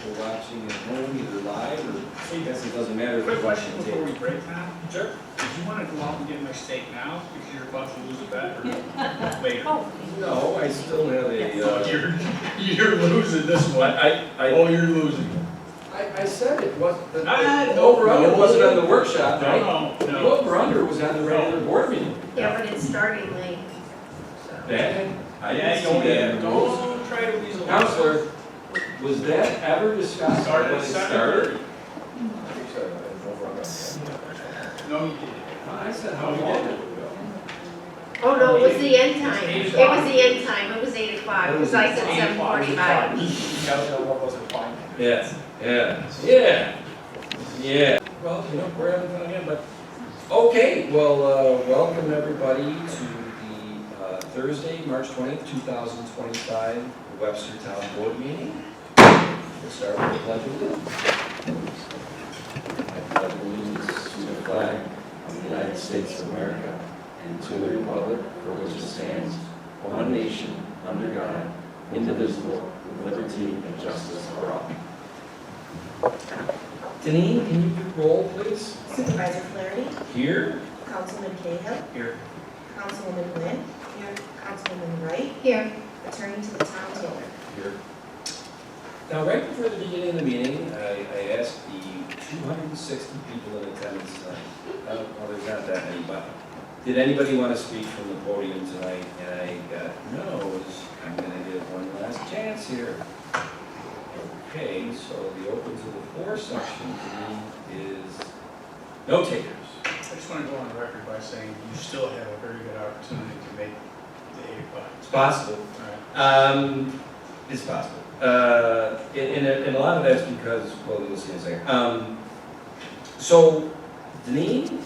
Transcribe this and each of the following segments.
people watching at home, either live or, I guess it doesn't matter if Quick you're question watching before tape. we break now. Sure. Did you want to go out and get my steak now because you're about to lose a bet or later? No, I still have You're losing this one. Oh, you're losing. I said it wasn't, the No, over-under no. wasn't on the workshop, right? No, The no. over-under was on the regular board meeting. Yeah, but it's starting late. So. That, I didn't see that in the rules. Don't try to weasel. Counselor, was that ever discussed Started when at it started? 7:30. No, you didn't. I said, how we did it? Oh, no, it was the end time. It's 8 It was o'clock. the end time. It was 8 o'clock, because I said 7:45. Yeah. Well, you know, we're having fun again, but, okay, well, welcome everybody to the Thursday, March 20th, 2025 Webster Town Board meeting. We'll start with the pledge of allegiance. I pledge allegiance to the flag of the United States of America and to the republic for which it stands, one nation, under God, indivisible, with liberty and justice for all. Deneen, can you roll, please? Supervisor Flaherty, Here. Councilman Cahill, Here. Councilwoman Wynn, here, Councilwoman Wright, Here. Attorney to the Town Taylor. Here. Now, right before the beginning of the meeting, I asked the 260 people in attendance tonight. Well, there's not that many, but did anybody want to speak from the podium tonight? And I got no's. I'm going to give one last chance here. Okay, so the open to the floor section to me is no takers. I just want to go on the record by saying you still have a very good opportunity to make the 8 o'clock. It's possible. All right. It's possible. And a lot of that's because, well, we'll see in a second. So, Deneen, you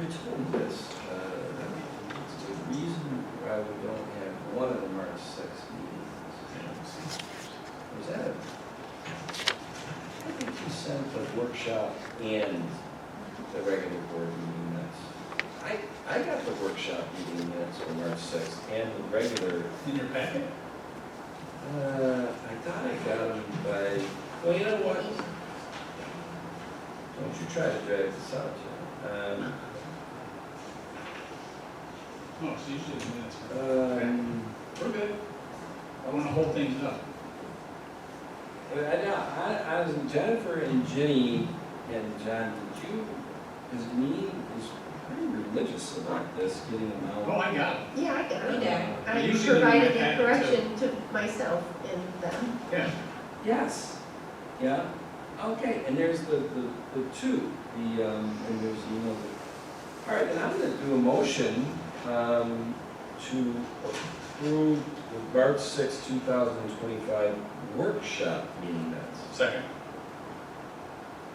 told me this. It's the reason why we don't have one of the March 6th meetings. Was that it? I think you sent the workshop and the regular board meeting minutes. I got the workshop meeting minutes for March 6th and the regular. In your packet? I thought I got them by, well, you know what? Don't you try to drag this out, Jim. No, it's usually the minutes. We're good. I want to hold things up. I was Jennifer and Ginny and John, did you, because me was pretty religious about this, getting them Oh, out. I got it. Yeah, I got it. I Usually provided we the have correction to myself in them. Yeah. Yes, yeah, okay, and there's the two, and there's, all right, and I'm gonna do a motion, to approve the March 6, 2025 workshop meeting minutes. Second.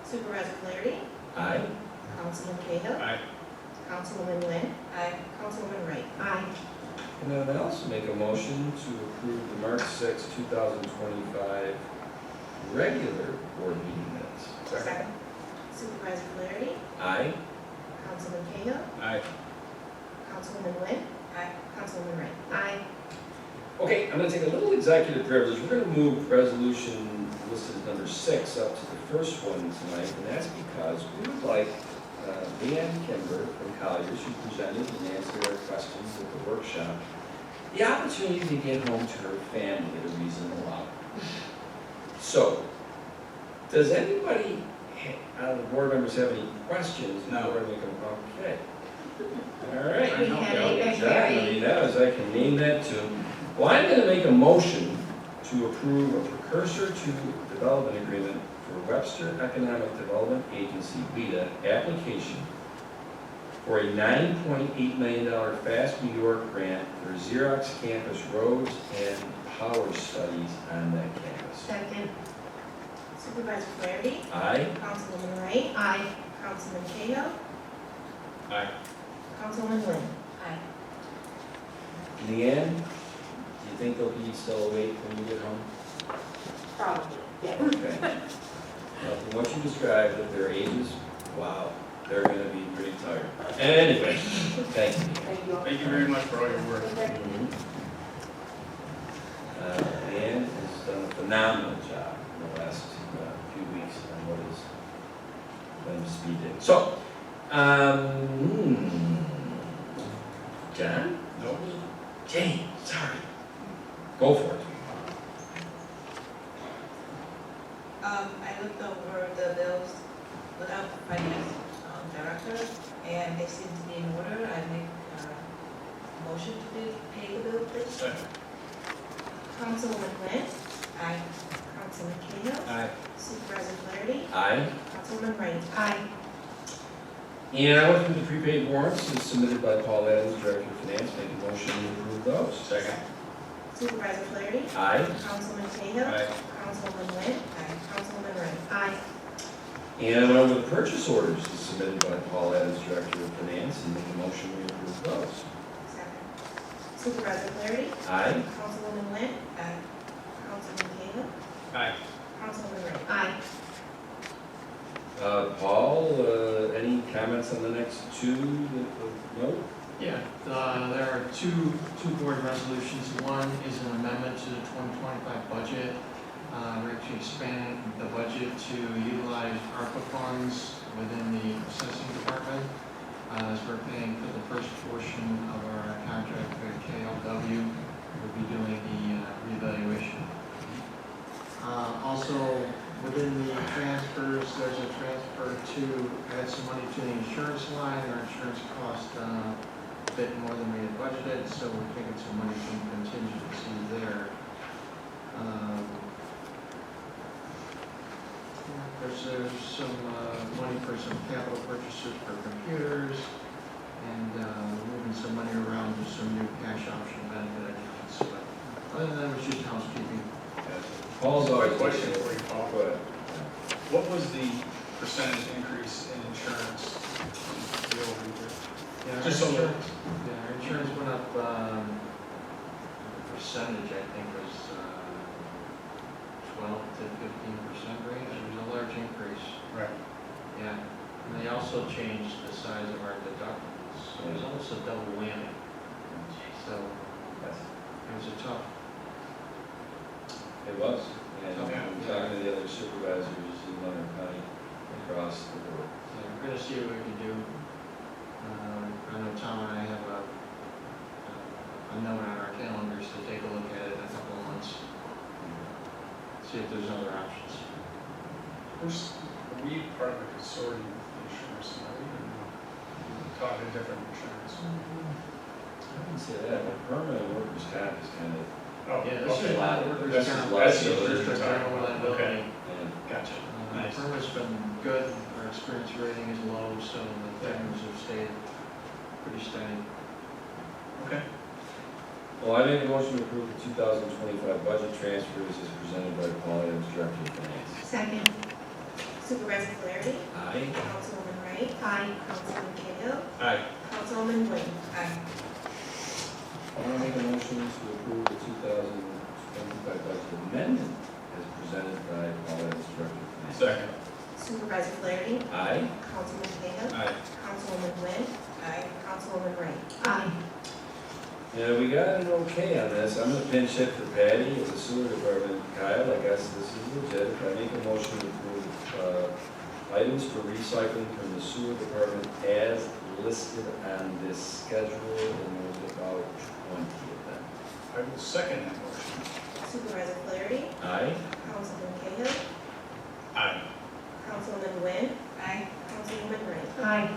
Supervisor Flaherty, Aye. Councilman Cahill, Aye. Councilwoman Wynn, Councilwoman Wright. Aye. And then I also make a motion to approve the March 6, 2025 regular board meeting minutes. Second. Supervisor Flaherty, Aye. Councilman Cahill, Aye. Councilwoman Wynn, Councilwoman Wright. Aye. Okay, I'm gonna take a little executive privilege. We're gonna move resolution listed as number 6 up to the first one tonight, and that's because we would like Leanne Kimber from Colliers, who presented and answered our questions at the workshop, the opportunity to get home to her family at a reasonable hour. So, does anybody out of the board members have any questions? No. Before I make them? Okay. All right. We had a John, I mean, that was, I can name that too. Well, I'm going to make a motion to approve a precursor to development agreement for Webster Economic Development Agency, WEDA, application for a $9.8 million Fast New York grant for Xerox campus roads and power studies on that campus. Second. Supervisor Flaherty, Aye. Councilwoman Wright, Aye. Councilman Cahill, Aye. Councilwoman Wynn. Leanne, do you think they'll be still awake when you get home? Probably, yeah. Okay. Well, from what you described, at their ages, wow, they're going to be pretty tired. Anyway, thank you. Thank you all. Thank you very much for all your work. And phenomenal job in the last few weeks on what has been speed dating. So, John? Nope. Jane, sorry. Go for it. I looked over the bills without the finance director, and they seem to be in order. I make a motion to pay the bill, please. Second. Councilwoman Wynn, Aye. Councilman Cahill, Aye. Supervisor Flaherty, Aye. Councilwoman Wright. Aye. And I went through the prepaid warrants as submitted by Paul Adams, Director of Finance. Make a motion to approve those. Second. Supervisor Flaherty, Aye. Councilman Cahill, Aye. Councilwoman Wynn, Aye. Councilwoman Wright. Aye. And I went over the purchase orders as submitted by Paul Adams, Director of Finance, and make a motion to approve those. Second. Supervisor Flaherty, Aye. Councilwoman Wynn, Aye. Councilman Cahill, Aye. Councilwoman Wright. Aye. Paul, any comments on the next two that note? Yeah, there are two board resolutions. One is an amendment to the 2025 budget. We're actually expanding the budget to utilize ARPA funds within the assessing department. As we're paying for the first portion of our contract with KLW, we'll be doing the reevaluation. Also, within the transfers, there's a transfer to add some money to the insurance line. Our insurance cost a bit more than we had budgeted, so we're taking some money from contingency there. There's some money for some capital purchases for computers, and moving some money around to some new cash option benefit accounts. But other than that, it was just housekeeping. Paul's always. Question for you, Paul. Go ahead. What was the percentage increase in insurance year over year? Yeah, Just so that- our insurance went up, the percentage, I think, was 12 to 15% range. It was a large increase. Right. Yeah, and they also changed the size of our deductibles, so it was almost a double whammy. So it was a tough. It was, and Okay. I'm talking to the other supervisors in Leonard County across the board. So we're gonna see what we can do. I know Tom and I have a note on our calendars to take a look at it in a couple of months. See if there's other options. Are we part of a consortium with insurance? Are we talking different insurance? I wouldn't say that, but permanent workers' comp is kind of, Oh, Yeah, this okay. is a lot of workers' That's comp. less This is than just a general Okay. liability. and Gotcha. Nice. Perma's been good, our experience rating is low, so the premiums have stayed pretty steady. Okay. well, I make a motion to approve the 2025 budget transfers as presented by Paul Adams, Director of Finance. Second. Supervisor Flaherty, Aye. Councilwoman Wright, Aye. Councilman Cahill, Aye. Councilwoman Wynn. Aye. I want to make a motion to approve the 2025 budget amendment as presented by Paul Adams, Director of Finance. Second. Supervisor Flaherty, Aye. Councilman Cahill, Aye. Councilwoman Wynn, Aye. Councilwoman Wright. Aye. Yeah, we got an okay on this. I'm gonna pinch hit for Patty as the sewer department. Kyle, I guess this is legit. I make a motion to approve items for recycling from the sewer department as listed on this schedule, and there's about 20 of them. I will second that motion. Supervisor Flaherty, Aye? Councilman Cahill, Aye. Councilwoman Wynn, Aye. Councilwoman Wright. Aye.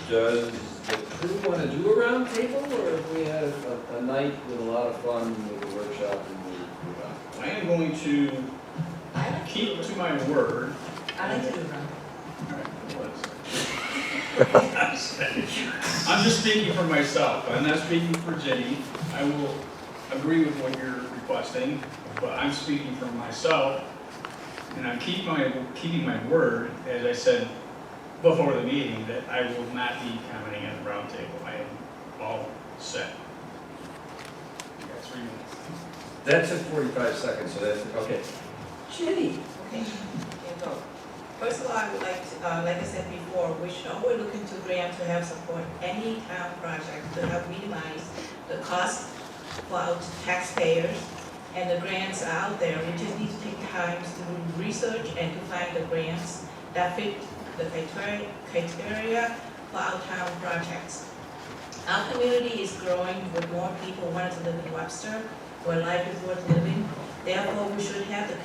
Does the crew want to do a round table, or if we have a night with a lot of fun with the workshop and we move on? I am going to I like to keep do to my word. I like to do run. I'm just speaking for myself. I'm not speaking for Jenny. I will agree with what you're requesting, but I'm speaking for myself. And I'm keeping my word, as I said before the meeting, that I will not be commenting on the roundtable. I am all set. You got 3 minutes. That took 45 seconds, so that's, okay. Jenny. Okay, here you go. First of all, I would like to, like I said before, we should always look into grant to help support any town project to help minimize the cost for our taxpayers and the grants are out there. We just need to take time to do research and to find the grants that fit the criteria for our town projects. Our community is growing with more people wanting to live in Webster, where life is worth living. Therefore, we should have the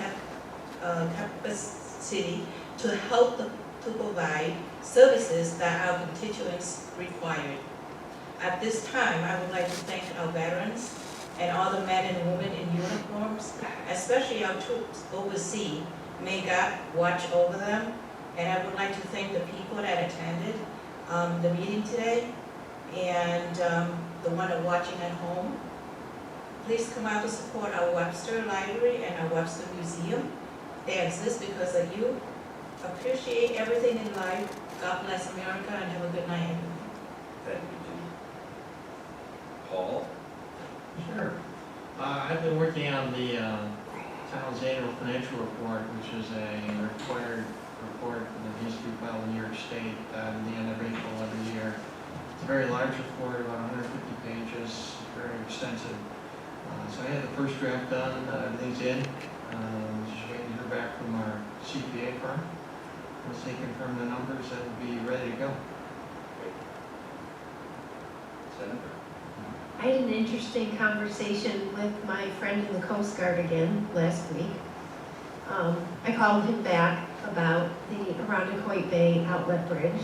capacity to help to provide services that our constituents require. At this time, I would like to thank our veterans and all the men and women in uniforms, especially our troops overseas. May God watch over them. And I would like to thank the people that attended the meeting today and the one that are watching at home. Please come out to support our Webster Library and our Webster Museum. They exist because of you. Appreciate everything in life. God bless America and have a good night, everyone. Thank you, Judy. Paul? Sure. I've been working on the town's annual financial report, which is a required report that needs to be filed in New York State at the end of April every year. It's a very large report, about 150 pages, very extensive. So I had the first draft done, everything's in. Just waiting to hear back from our CPA firm. Once they confirm the numbers, that will be ready to go. Senator? I had an interesting conversation with my friend in the Coast Guard again last week. I called him back about the Arundecoit Bay Outlet Bridge,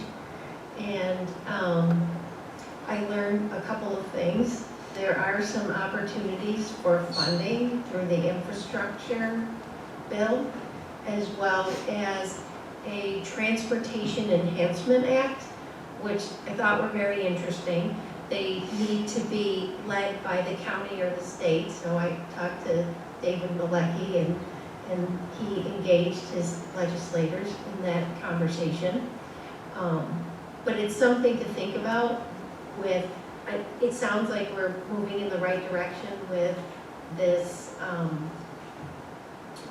and I learned a couple of things. There are some opportunities for funding through the infrastructure bill, as well as a Transportation Enhancement Act, which I thought were very interesting. They need to be led by the county or the state, so I talked to David Malecki, and he engaged his legislators in that conversation. But it's something to think about with, it sounds like we're moving in the right direction with this,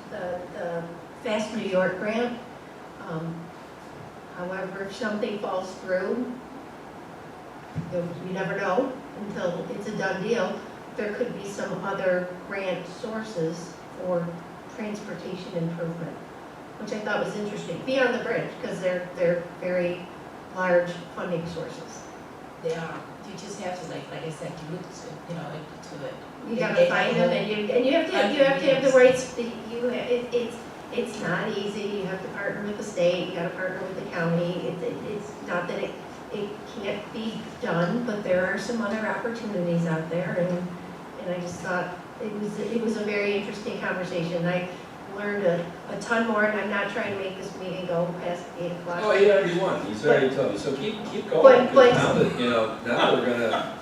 the Fast New York grant. However, if something falls through, you never know until it's a done deal. There could be some other grant sources for transportation improvement, which I thought was interesting, beyond the bridge, because they're very large funding sources. They are. You just have to, like I said, look to, into it. You gotta find them, and you have to have the rights. It's not easy. You have to partner with the state. You got to partner with the county. It's not that it can't be done, but there are some other opportunities out there, and I just thought it was a very interesting conversation. I learned a ton more, and I'm not trying to make this meeting go past 8 o'clock. Oh, 8:01, he's already told me, so keep going, But- because now that, now we're gonna,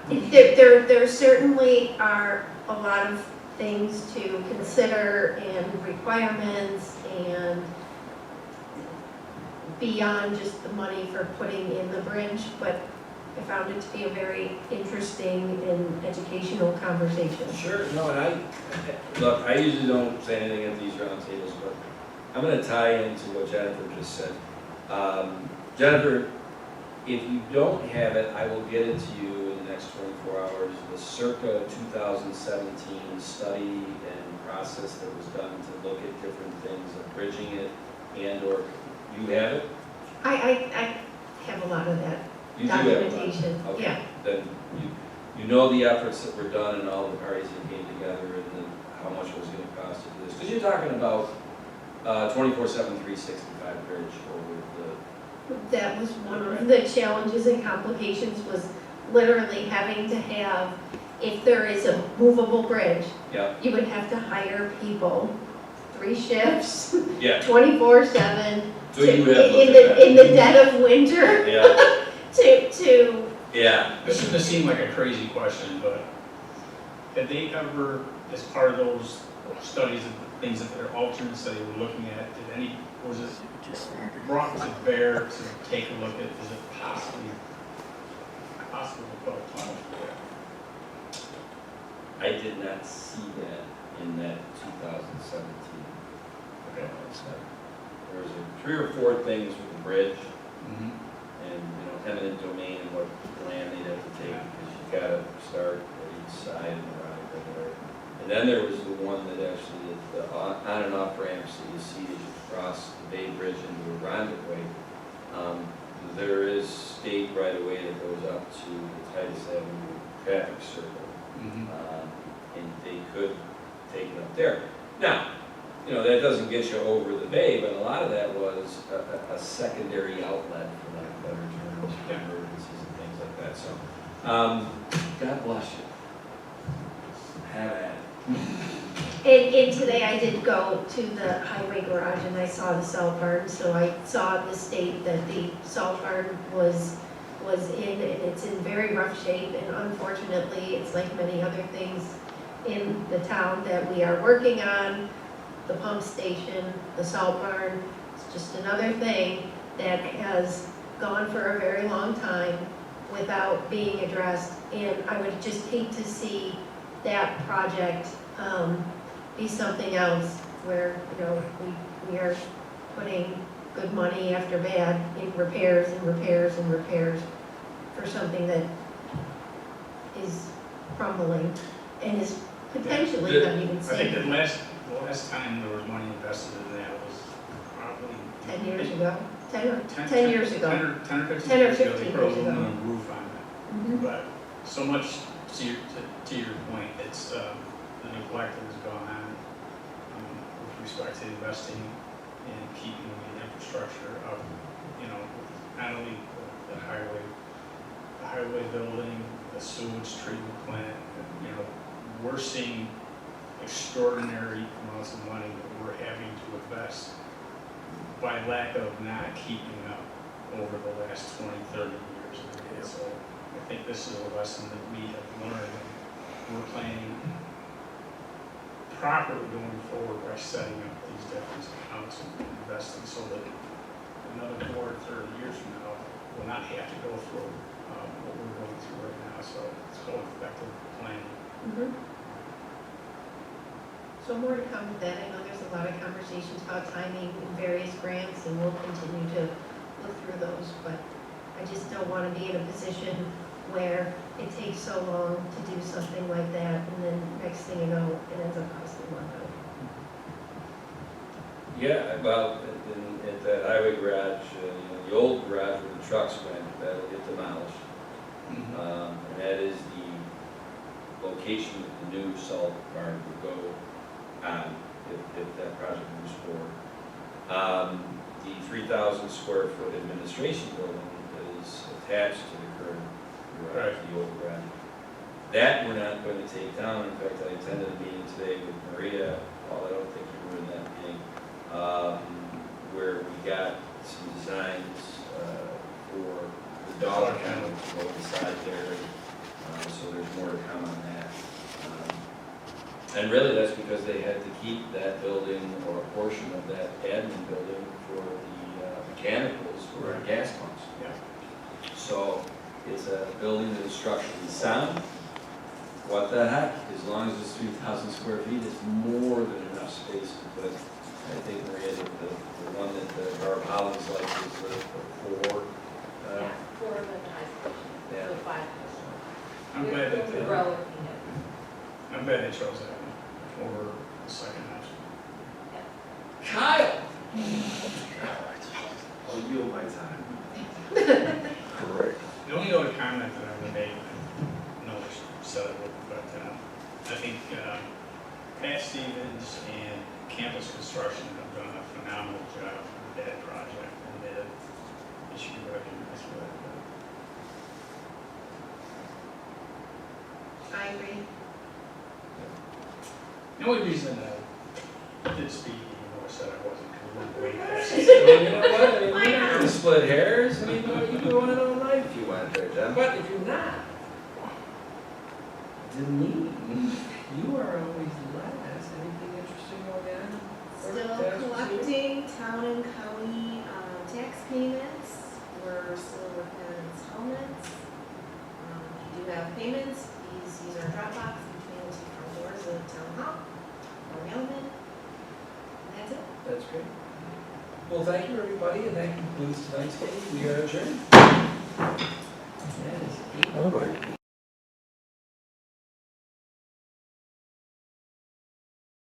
There certainly are a lot of things to consider and requirements and beyond just the money for putting in the bridge, but I found it to be a very interesting and educational conversation. sure, no, and look, I usually don't say anything at these roundtables, but I'm gonna tie into what Jennifer just said. Jennifer, if you don't have it, I will get it to you in the next 24 hours, the circa 2017 study and process that was done to look at different things of bridging it and/or, you have it? I have a lot of that You do have it. documentation, Okay. yeah. Then you know the efforts that were done and all the parties that came together and then how much it was gonna cost to do this. Because you're talking about 24/7, 365 bridge over That was one of the challenges and complications, was literally having to have, if there is a movable bridge, yeah, you would have to hire people, 3 shifts, yeah. 24/7, So you have looked in at that. the dead of winter, Yeah, to, yeah. This shouldn't have seemed like a crazy question, but had they ever, as part of those studies of things that their alternates that they were looking at, was it brought to bear to take a look at, is it possible to put a tunnel for it? I did not see that in that 2017. Okay. There was 3 or 4 things with the bridge Mm-hmm. and, eminent domain and what land they'd have to take, because you gotta start at each side and around. And then there was the one that actually, the on and off ramps that you see as you cross the Bay Bridge into Arundel. There is state right of way that goes up to the Titus Avenue traffic circle. And they could take it up there. Now, you know, that doesn't get you over the bay, but a lot of that was a secondary outlet, for lack of better terms, for emergencies and things like that. So, God bless you. Have at it. And today I did go to the highway garage and I saw the salt barn, so I saw the state that the salt barn was in, and it's in very rough shape, and unfortunately, it's like many other things in the town that we are working on, the pump station, the salt barn, it's just another thing that has gone for a very long time without being addressed, and I would just hate to see that project be something else where, you know, we are putting good money after bad in repairs and repairs and repairs for something that is crumbling and is potentially not even I think safe. the last time there was money invested in that was probably 10 years ago, 10 or 10 10 years ago. 10 or 15 10 or years ago, 15 they put a years ago. aluminum roof on it. Mhm. But so much to your point, it's the neglect that has gone on with respect to investing and keeping the infrastructure up, you know, not only the highway building, the sewage treatment plant, you know, we're seeing extraordinary amounts of money that we're having to invest by lack of not keeping up over the last 20, 30 years. And so I think this is a lesson that we have learned. We're planning properly going forward by setting up these different accounts and investing so that another 4 or 30 years from now, we'll not have to go through what we're going through right now. So it's called effective planning. Mhm. So more to come with that. I know there's a lot of conversations about timing and various grants, and we'll continue to look through those, but I just don't want to be in a position where it takes so long to do something like that, and then next thing you know, it ends up costing more money. Yeah, well, at that highway garage, you know, the old garage where the trucks went, that'll get demolished. And that is the location that the new salt barn would go on if that project moves forward. The 3,000 square foot administration building is attached to the current garage, the old garage. That we're not going to take down. In fact, I attended a meeting today with Maria, well, I don't think you were in that meeting, where we got some designs for the dog kennel to go inside there. So there's more to come on that. And really, that's because they had to keep that building or a portion of that admin building for the mechanicals for our gas pumps. Yeah. So it's a building that is structurally sound. What the heck? As long as it's 3,000 square feet, it's more than enough space to put. I think Maria, the one that Barb Hollins likes is the 4. Yeah, 4 of the high school, Yeah. so 5. I'm glad that We're they, growing. I'm glad they chose that one over the second option. Kyle! I'll yield my time. The only other comment that I would make, I know I said it, but I think Pat Stevens and Campus Construction have done a phenomenal job with that project, and they should be recognized for that. I agree. The only reason I did speak anymore said I wasn't, because we're way past Well, it. you know what? I mean, we're not gonna split hairs. I mean, you can go on all night if you want there, John. But if you're not, Denise, you are always last. Anything interesting going on? Still collecting town and county tax payments. We're still working on installments. If you do have payments, please use our drop box between the 2 front doors of town hall or mailman. And that's it. That's great. Well, thank you, everybody, and that concludes tonight's meeting. We are adjourned. That is 8.